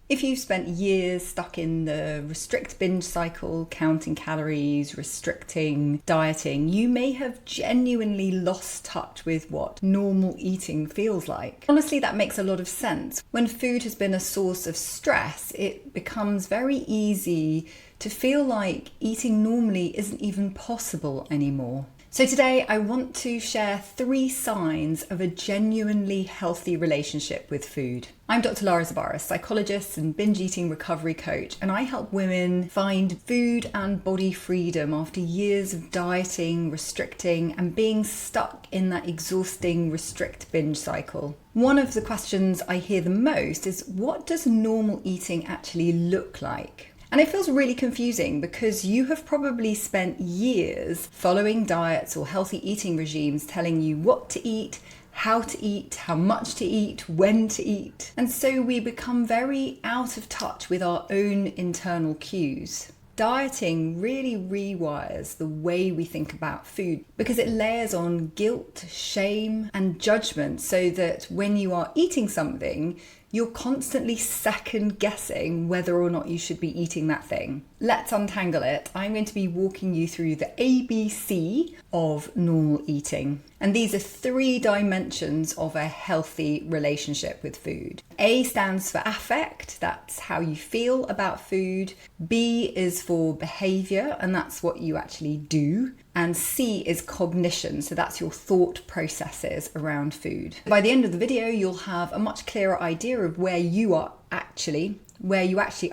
If you've spent years stuck in the restrict binge cycle, counting calories, restricting, dieting, you may have genuinely lost touch with what normal eating feels like. Honestly, that makes a lot of sense. When food has been a source of stress, it becomes very easy to feel like eating normally isn't even possible anymore. So today I want to share 3 signs of a genuinely healthy relationship with food. I'm Dr. Lara Zibarras, psychologist and binge eating recovery coach, and I help women find food and body freedom after years of dieting, restricting, and being stuck in that exhausting restrict binge cycle. One of the questions I hear the most is, what does normal eating actually look like? And it feels really confusing because you have probably spent years following diets or healthy eating regimes telling you what to eat, how much to eat, when to eat. And so we become very out of touch with our own internal cues. Dieting really rewires the way we think about food because it layers on guilt, shame, and judgment so that when you are eating something, you're constantly second guessing whether or not you should be eating that thing. Let's untangle it. I'm going to be walking you through the ABC of normal eating. And these are 3 dimensions of a healthy relationship with food. A stands for affect, that's how you feel about food. B is for behaviour, and that's what you actually do. And C is cognition, so that's your thought processes around food. By the end of the video, you'll have a much clearer idea of where you actually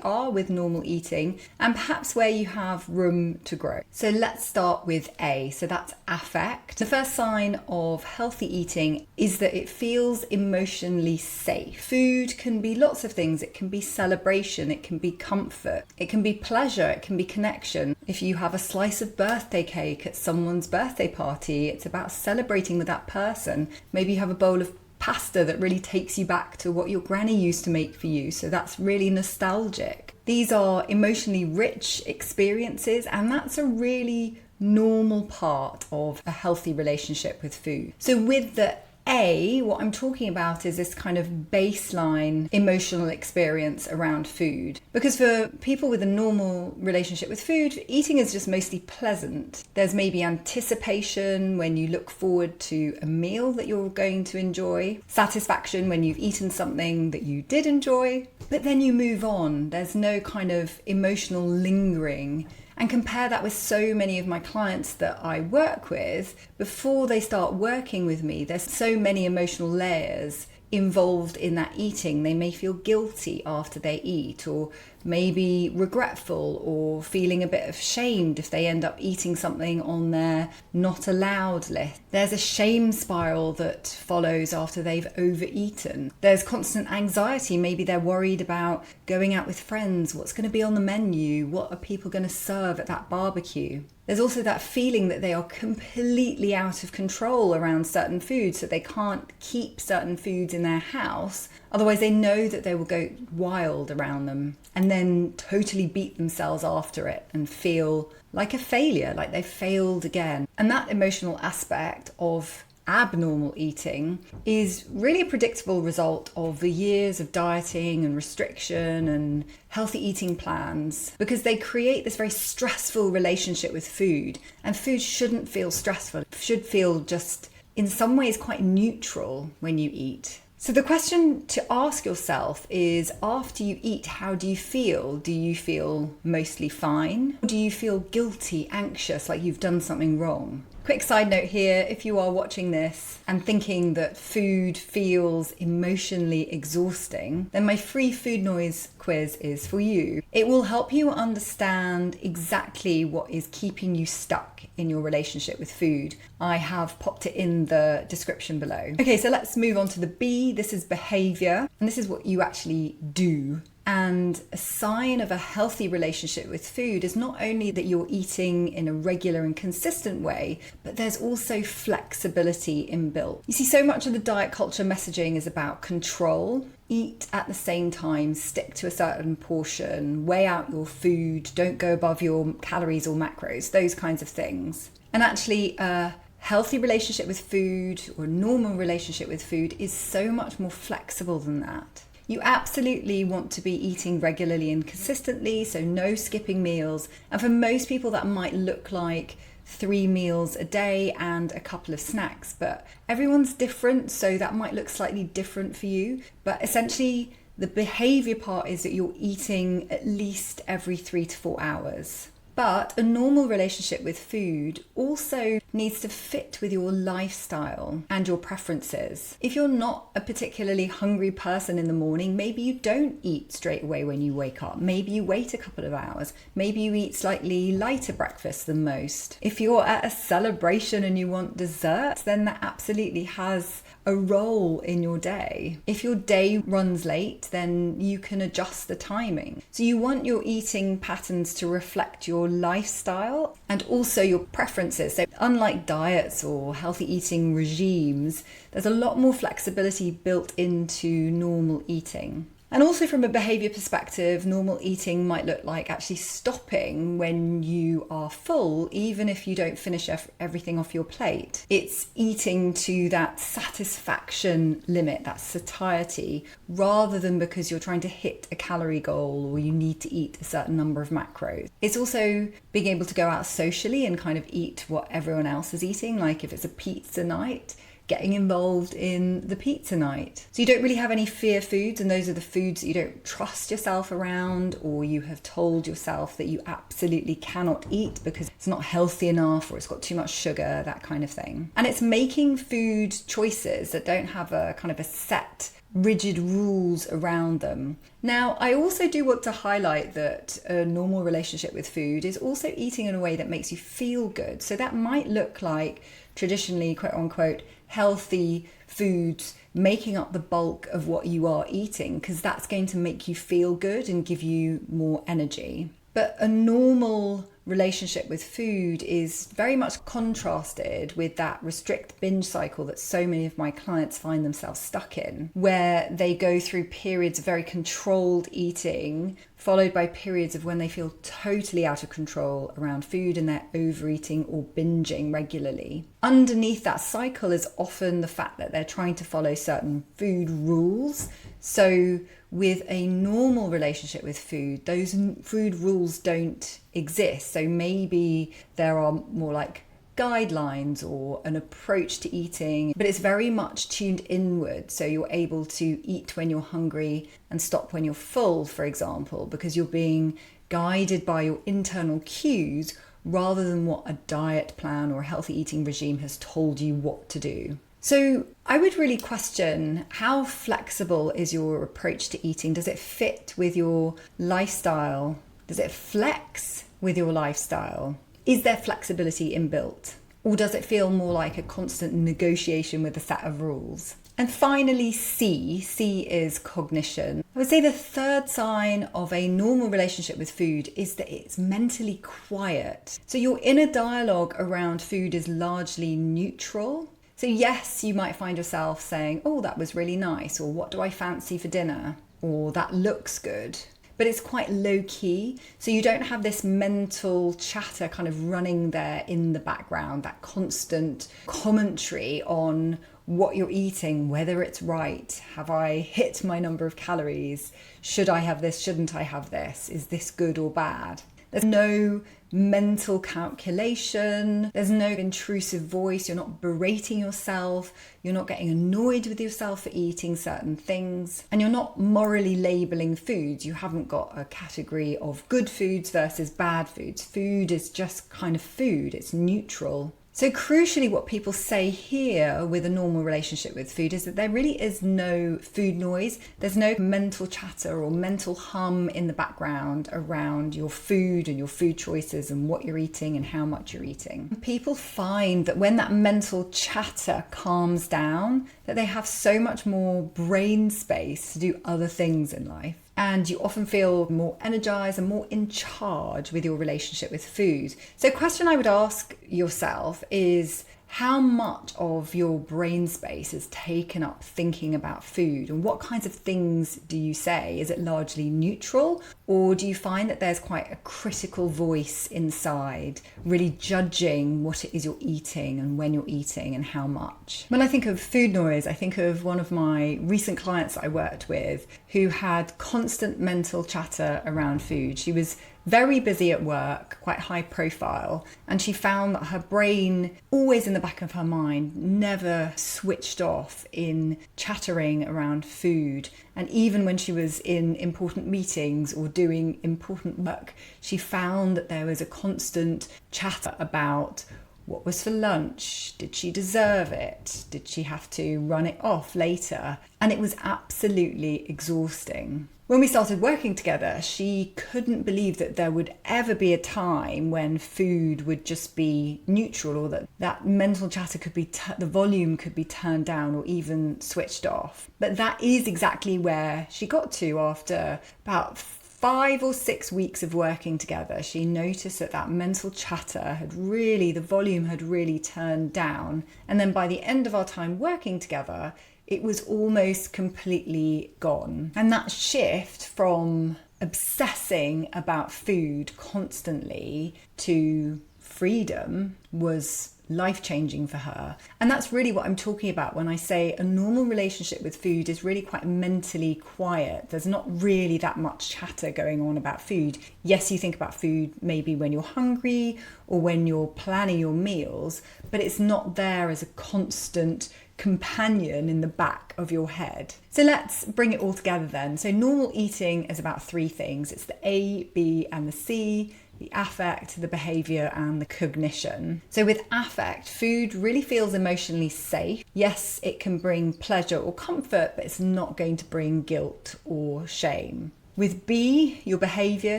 are with normal eating, and perhaps where you have room to grow. So let's start with A, so that's affect. The first sign of healthy eating is that it feels emotionally safe. Food can be lots of things. It can be celebration, it can be comfort, it can be pleasure, it can be connection. If you have a slice of birthday cake at someone's birthday party, it's about celebrating with that person. Maybe you have a bowl of pasta that really takes you back to what your granny used to make for you, so that's really nostalgic. These are emotionally rich experiences, and that's a really normal part of a healthy relationship with food. So with the A, what I'm talking about is this kind of baseline emotional experience around food. Because for people with a normal relationship with food, eating is just mostly pleasant. There's maybe anticipation when you look forward to a meal that you're going to enjoy, satisfaction when you've eaten something that you did enjoy, but then you move on. There's no kind of emotional lingering. And compare that with so many of my clients that I work with. Before they start working with me, there's so many emotional layers involved in that eating. They may feel guilty after they eat, or maybe regretful, or feeling a bit ashamed if they end up eating something on their not allowed list. There's a shame spiral that follows after they've overeaten. There's constant anxiety. Maybe they're worried about going out with friends. What's going to be on the menu? What are people going to serve at that barbecue? There's also that feeling that they are completely out of control around certain foods, so they can't keep certain foods in their house. Otherwise, they know that they will go wild around them and then totally beat themselves after it and feel like a failure, like they failed again. And that emotional aspect of abnormal eating is really a predictable result of the years of dieting and restriction and healthy eating plans, because they create this very stressful relationship with food. And food shouldn't feel stressful. It should feel just in some ways quite neutral when you eat. So the question to ask yourself is, after you eat, how do you feel? Do you feel mostly fine? Or do you feel guilty, anxious, like you've done something wrong? Quick side note here, if you are watching this and thinking that food feels emotionally exhausting, then my free food noise quiz is for you. It will help you understand exactly what is keeping you stuck in your relationship with food. I have popped it in the description below. Okay, so let's move on to the B. This is behaviour, and this is what you actually do. And a sign of a healthy relationship with food is not only that you're eating in a regular and consistent way, but there's also flexibility inbuilt. You see, so much of the diet culture messaging is about control. Eat at the same time, stick to a certain portion, weigh out your food, don't go above your calories or macros, those kinds of things. And actually, a healthy relationship with food or a normal relationship with food is so much more flexible than that. You absolutely want to be eating regularly and consistently, so no skipping meals. And for most people, that might look like 3 meals a day and a couple of snacks, but everyone's different, so that might look slightly different for you. But essentially, the behavior part is that you're eating at least every 3 to 4 hours. But a normal relationship with food also needs to fit with your lifestyle and your preferences. If you're not a particularly hungry person in the morning, maybe you don't eat straight away when you wake up. Maybe you wait a couple of hours. Maybe you eat slightly lighter breakfast than most. If you're at a celebration and you want dessert, then that absolutely has a role in your day. If your day runs late, then you can adjust the timing. So you want your eating patterns to reflect your lifestyle and also your preferences. So unlike diets or healthy eating regimes, there's a lot more flexibility built into normal eating. And also from a behavior perspective, normal eating might look like actually stopping when you are full, even if you don't finish everything off your plate. It's eating to that satisfaction limit, that satiety, rather than because you're trying to hit a calorie goal or you need to eat a certain number of macros. It's also being able to go out socially and kind of eat what everyone else is eating, like if it's a pizza night, getting involved in the pizza night. So you don't really have any fear foods, and those are the foods that you don't trust yourself around, or you have told yourself that you absolutely cannot eat because it's not healthy enough or it's got too much sugar, that kind of thing. And it's making food choices that don't have a kind of a set rigid rules around them. Now, I also do want to highlight that a normal relationship with food is also eating in a way that makes you feel good. So that might look like traditionally, quote unquote, healthy foods making up the bulk of what you are eating, because that's going to make you feel good and give you more energy. But a normal relationship with food is very much contrasted with that restrict binge cycle that so many of my clients find themselves stuck in, where they go through periods of very controlled eating, followed by periods of when they feel totally out of control around food and they're overeating or binging regularly. Underneath that cycle is often the fact that they're trying to follow certain food rules. So with a normal relationship with food, those food rules don't exist. So maybe there are more like guidelines or an approach to eating, but it's very much tuned inward. So you're able to eat when you're hungry and stop when you're full, for example, because you're being guided by your internal cues rather than what a diet plan or a healthy eating regime has told you what to do. So I would really question, how flexible is your approach to eating? Does it fit with your lifestyle? Does it flex with your lifestyle? Is there flexibility inbuilt? Or does it feel more like a constant negotiation with a set of rules? And finally, C is cognition. I would say the third sign of a normal relationship with food is that it's mentally quiet. So your inner dialogue around food is largely neutral. So yes, you might find yourself saying, oh, that was really nice, or what do I fancy for dinner, or that looks good. But it's quite low key. So you don't have this mental chatter kind of running there in the background, that constant commentary on what you're eating, whether it's right. Have I hit my number of calories? Should I have this? Shouldn't I have this? Is this good or bad? There's no mental calculation. There's no intrusive voice. You're not berating yourself. You're not getting annoyed with yourself for eating certain things. And you're not morally labeling foods. You haven't got a category of good foods versus bad foods. Food is just kind of food. It's neutral. So crucially, what people say here with a normal relationship with food is that there really is no food noise. There's no mental chatter or mental hum in the background around your food and your food choices and what you're eating and how much you're eating. People find that when that mental chatter calms down, that they have so much more brain space to do other things in life. And you often feel more energized and more in charge with your relationship with food. So a question I would ask yourself is, how much of your brain space is taken up thinking about food, and what kinds of things do you say? Is it largely neutral, or do you find that there's quite a critical voice inside, really judging what it is you're eating and when you're eating and how much? When I think of food noise, I think of one of my recent clients that I worked with who had constant mental chatter around food. She was very busy at work, quite high profile, and she found that her brain, always in the back of her mind, never switched off in chattering around food. And even when she was in important meetings or doing important work, she found that there was a constant chatter about what was for lunch? Did she deserve it? Did she have to run it off later? And it was absolutely exhausting. When we started working together, she couldn't believe that there would ever be a time when food would just be neutral, or that mental chatter could be, the volume could be turned down or even switched off. But that is exactly where she got to after about 5 or 6 weeks of working together. She noticed that mental chatter the volume had really turned down. And then by the end of our time working together, it was almost completely gone. And that shift from obsessing about food constantly to freedom was life-changing for her. And that's really what I'm talking about when I say a normal relationship with food is really quite mentally quiet. There's not really that much chatter going on about food. Yes, you think about food maybe when you're hungry or when you're planning your meals, but it's not there as a constant companion in the back of your head. So let's bring it all together then. So normal eating is about 3 things. It's the A, B, and the C. The affect, the behaviour, and the cognition. So with affect, food really feels emotionally safe. Yes, it can bring pleasure or comfort, but it's not going to bring guilt or shame. With B, your behaviour,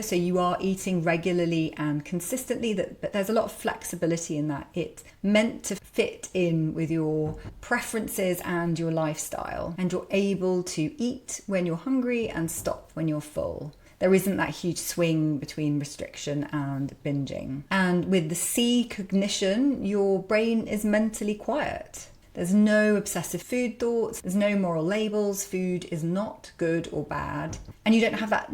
so you are eating regularly and consistently, but there's a lot of flexibility in that. It's meant to fit in with your preferences and your lifestyle, and you're able to eat when you're hungry and stop when you're full. There isn't that huge swing between restriction and binging. And with the C, cognition, your brain is mentally quiet. There's no obsessive food thoughts, there's no moral labels, food is not good or bad. And you don't have that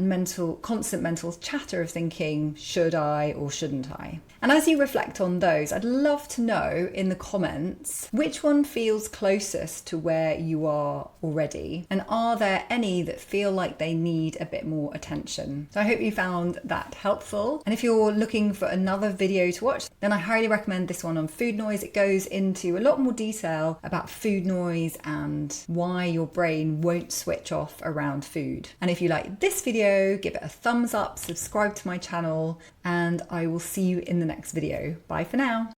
constant mental chatter of thinking, should I or shouldn't I? And as you reflect on those, I'd love to know in the comments which one feels closest to where you are already. And are there any that feel like they need a bit more attention? So I hope you found that helpful. And if you're looking for another video to watch, then I highly recommend this one on food noise. It goes into a lot more detail about food noise and why your brain won't switch off around food. And if you like this video, give it a thumbs up, subscribe to my channel, and I will see you in the next video. Bye for now.